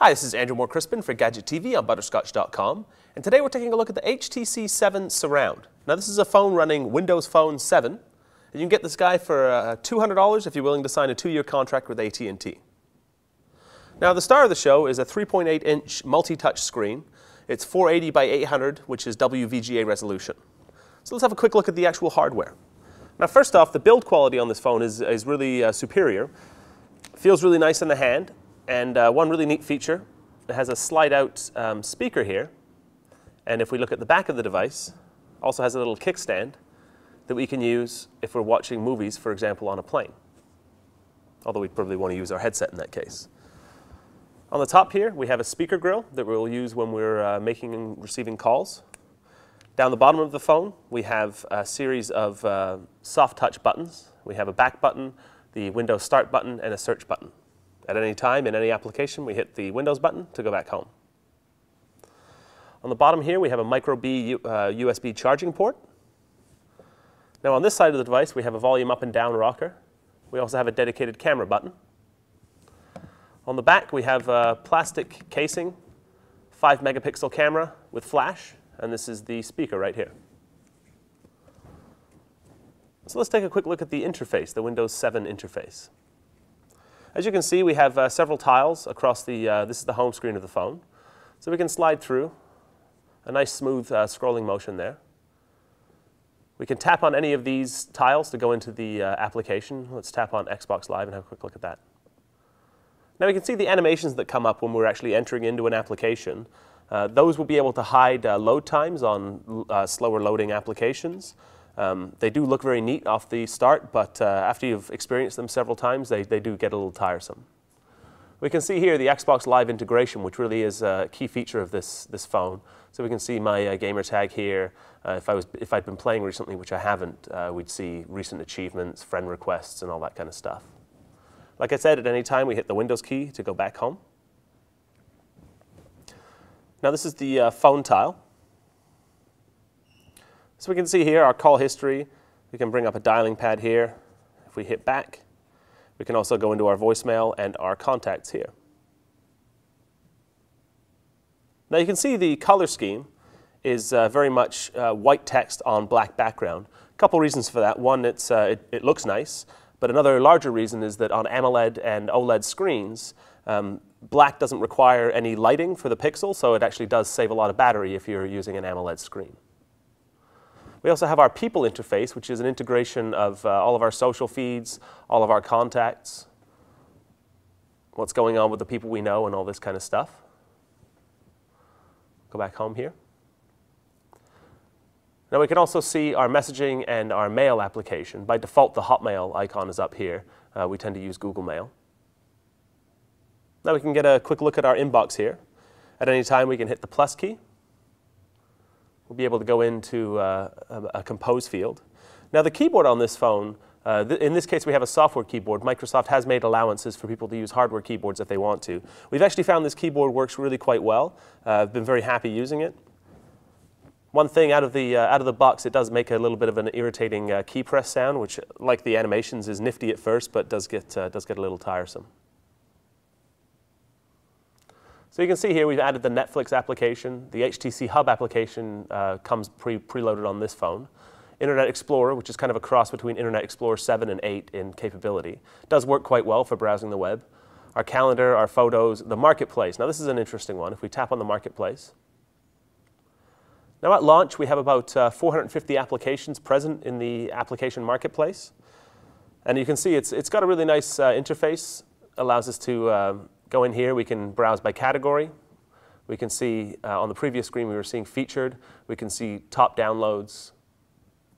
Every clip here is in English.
Hi, this is Andrew Moore-Crispin for Gadget TV on Butterscotch.com, and today we're taking a look at the HTC 7 Surround. Now this is a phone running Windows Phone 7, and you can get this guy for $200 if you're willing to sign a 2-year contract with AT&T. Now the star of the show is a 3.8-inch multi-touch screen. It's 480 by 800, which is WVGA resolution. So let's have a quick look at the actual hardware. Now first off, the build quality on this phone is really superior. It feels really nice in the hand. And one really neat feature, it has a slide-out speaker here. And if we look at the back of the device, also has a little kickstand that we can use if we're watching movies, for example, on a plane. Although we'd probably want to use our headset in that case. On the top here, we have a speaker grill that we'll use when we're making and receiving calls. Down the bottom of the phone, we have a series of soft touch buttons. We have a back button, the Windows Start button, and a search button. At any time, in any application, we hit the Windows button to go back home. On the bottom here, we have a micro B USB charging port. Now on this side of the device, we have a volume up and down rocker. We also have a dedicated camera button. On the back, we have a plastic casing, 5-megapixel camera with flash, and this is the speaker right here. So let's take a quick look at the interface, the Windows 7 interface. As you can see, we have several tiles across the, this is the home screen of the phone. So we can slide through, a nice smooth scrolling motion there. We can tap on any of these tiles to go into the application. Let's tap on Xbox Live and have a quick look at that. Now we can see the animations that come up when we're actually entering into an application. Those will be able to hide load times on slower loading applications. They do look very neat off the start, but after you've experienced them several times, they do get a little tiresome. We can see here the Xbox Live integration, which really is a key feature of this phone. So we can see my gamer tag here. If I'd been playing recently, which I haven't, we'd see recent achievements, friend requests, and all that kind of stuff. Like I said, at any time, we hit the Windows key to go back home. Now this is the phone tile. So we can see here our call history. We can bring up a dialing pad here. If we hit back, we can also go into our voicemail and our contacts here. Now you can see the color scheme is very much white text on black background. A couple reasons for that. One, it looks nice, but another larger reason is that on AMOLED and OLED screens, black doesn't require any lighting for the pixel, so it actually does save a lot of battery if you're using an AMOLED screen. We also have our people interface, which is an integration of all of our social feeds, all of our contacts, what's going on with the people we know, and all this kind of stuff. Go back home here. Now we can also see our messaging and our mail application. By default, the Hotmail icon is up here. We tend to use Google Mail. Now we can get a quick look at our inbox here. At any time, we can hit the plus key. We'll be able to go into a compose field. Now the keyboard on this phone, in this case we have a software keyboard. Microsoft has made allowances for people to use hardware keyboards if they want to. We've actually found this keyboard works really quite well. I've been very happy using it. One thing out of the box, it does make a little bit of an irritating keypress sound, which, like the animations, is nifty at first, but does get a little tiresome. So you can see here we've added the Netflix application. The HTC Hub application comes preloaded on this phone. Internet Explorer, which is kind of a cross between Internet Explorer 7 and 8 in capability, does work quite well for browsing the web. Our calendar, our photos, the marketplace. Now this is an interesting one. If we tap on the marketplace. Now at launch, we have about 450 applications present in the application marketplace. And you can see it's got a really nice interface. Allows us to go in here, we can browse by category. We can see, on the previous screen we were seeing featured. We can see top downloads.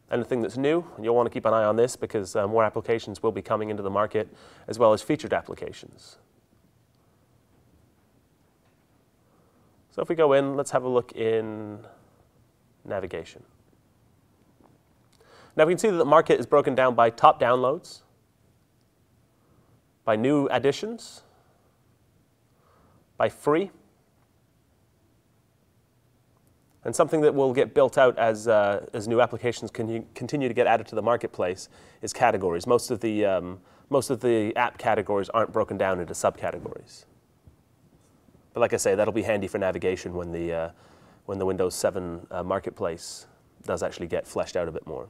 Anything that's new, and you'll want to keep an eye on this because more applications will be coming into the market, as well as featured applications. So if we go in, let's have a look in navigation. Now we can see that the market is broken down by top downloads, by new additions, by free, and something that will get built out as new applications continue to get added to the marketplace is categories. Most of the app categories aren't broken down into subcategories. But like I say, that'll be handy for navigation when the Windows 7 marketplace does actually get fleshed out a bit more.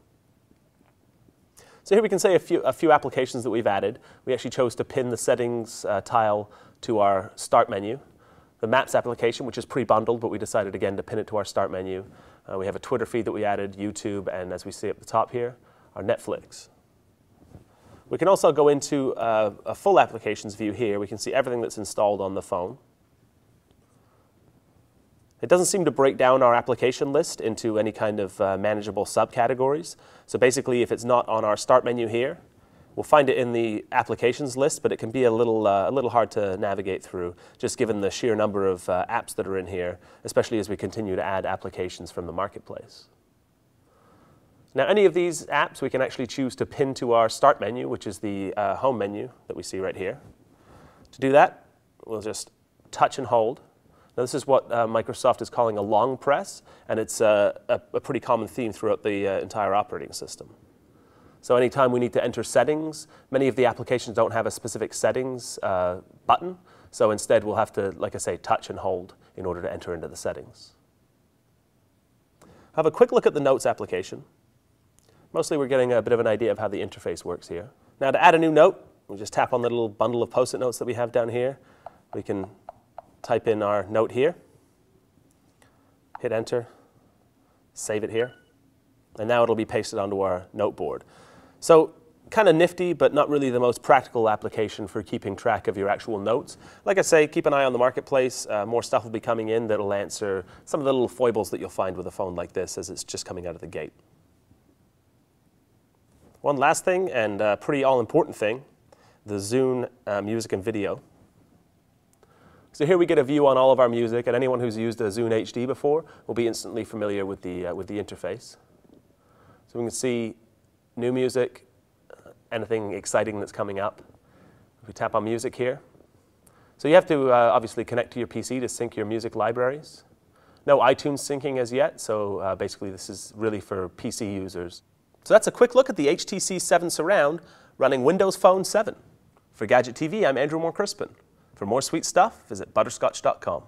So here we can say a few applications that we've added. We actually chose to pin the settings tile to our start menu. The Maps application, which is pre-bundled, but we decided again to pin it to our start menu. We have a Twitter feed that we added, YouTube, and as we see at the top here, our Netflix. We can also go into a full applications view here. We can see everything that's installed on the phone. It doesn't seem to break down our application list into any kind of manageable subcategories. So basically, if it's not on our start menu here, we'll find it in the applications list, but it can be a little hard to navigate through, just given the sheer number of apps that are in here, especially as we continue to add applications from the marketplace. Now, any of these apps we can actually choose to pin to our start menu, which is the home menu that we see right here. To do that, we'll just touch and hold. Now, this is what Microsoft is calling a long press, and it's a pretty common theme throughout the entire operating system. So anytime we need to enter settings, many of the applications don't have a specific settings button, so instead we'll have to, like I say, touch and hold in order to enter into the settings. Have a quick look at the Notes application. Mostly we're getting a bit of an idea of how the interface works here. Now, to add a new note, we'll just tap on the little bundle of Post-it notes that we have down here. We can type in our note here, hit enter, save it here, and now it'll be pasted onto our note board. So kind of nifty, but not really the most practical application for keeping track of your actual notes. Like I say, keep an eye on the marketplace. More stuff will be coming in that'll answer some of the little foibles that you'll find with a phone like this as it's just coming out of the gate. One last thing, and a pretty all-important thing, the Zune music and video. So here we get a view on all of our music, and anyone who's used a Zune HD before will be instantly familiar with the interface. So we can see new music, anything exciting that's coming up. If we tap on music here. So you have to obviously connect to your PC to sync your music libraries. No iTunes syncing as yet, so basically this is really for PC users. So that's a quick look at the HTC 7 Surround running Windows Phone 7. For Gadget TV, I'm Andrew Moore Crispin. For more sweet stuff, visit butterscotch.com.